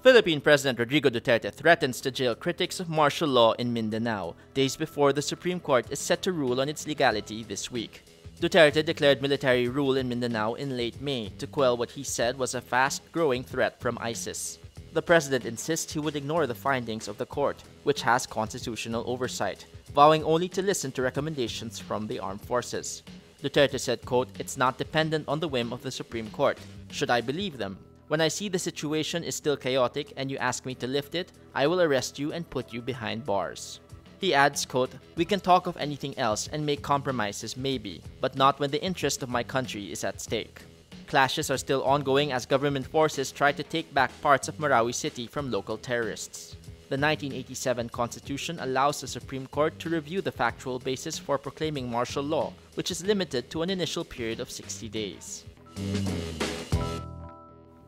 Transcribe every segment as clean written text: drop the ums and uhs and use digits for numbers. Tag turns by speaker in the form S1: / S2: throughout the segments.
S1: Philippine President Rodrigo Duterte threatens to jail critics of martial law in Mindanao, days before the Supreme Court is set to rule on its legality this week. Duterte declared military rule in Mindanao in late May to quell what he said was a fast-growing threat from ISIS. The president insists he would ignore the findings of the court, which has constitutional oversight, vowing only to listen to recommendations from the armed forces. Duterte said, quote, "It's not dependent on the whim of the Supreme Court. Should I believe them? When I see the situation is still chaotic and you ask me to lift it, I will arrest you and put you behind bars." He adds, quote, "We can talk of anything else and make compromises maybe, but not when the interest of my country is at stake." Clashes are still ongoing as government forces try to take back parts of Marawi City from local terrorists. The 1987 Constitution allows the Supreme Court to review the factual basis for proclaiming martial law, which is limited to an initial period of 60 days.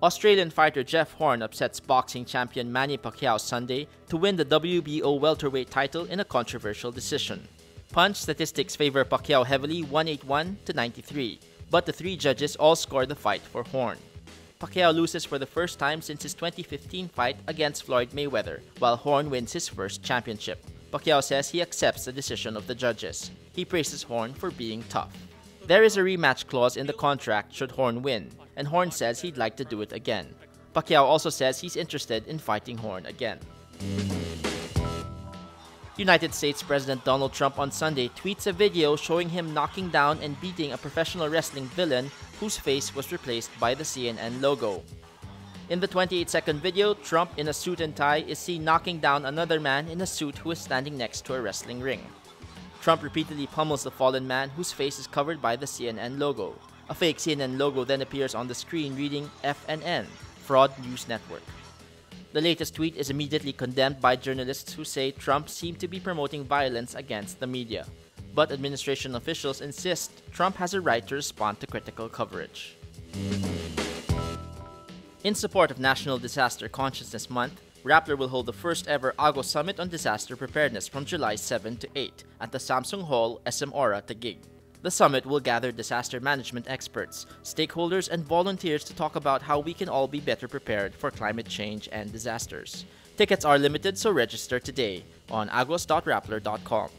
S1: Australian fighter Jeff Horn upsets boxing champion Manny Pacquiao Sunday to win the WBO welterweight title in a controversial decision. Punch statistics favor Pacquiao heavily 181-93, but the three judges all scored the fight for Horn. Pacquiao loses for the first time since his 2015 fight against Floyd Mayweather, while Horn wins his first championship. Pacquiao says he accepts the decision of the judges. He praises Horn for being tough. There is a rematch clause in the contract should Horn win, and Horn says he'd like to do it again. Pacquiao also says he's interested in fighting Horn again. United States President Donald Trump on Sunday tweets a video showing him knocking down and beating a professional wrestling villain whose face was replaced by the CNN logo. In the 28-second video, Trump in a suit and tie is seen knocking down another man in a suit who is standing next to a wrestling ring. Trump repeatedly pummels the fallen man whose face is covered by the CNN logo. A fake CNN logo then appears on the screen reading FNN, Fraud News Network. The latest tweet is immediately condemned by journalists who say Trump seemed to be promoting violence against the media. But administration officials insist Trump has a right to respond to critical coverage. In support of National Disaster Consciousness Month, Rappler will hold the first ever AGO Summit on Disaster Preparedness from July 7 to 8 at the Samsung Hall, SM Aura, Taguig. The summit will gather disaster management experts, stakeholders, and volunteers to talk about how we can all be better prepared for climate change and disasters. Tickets are limited, so register today on agos.rappler.com.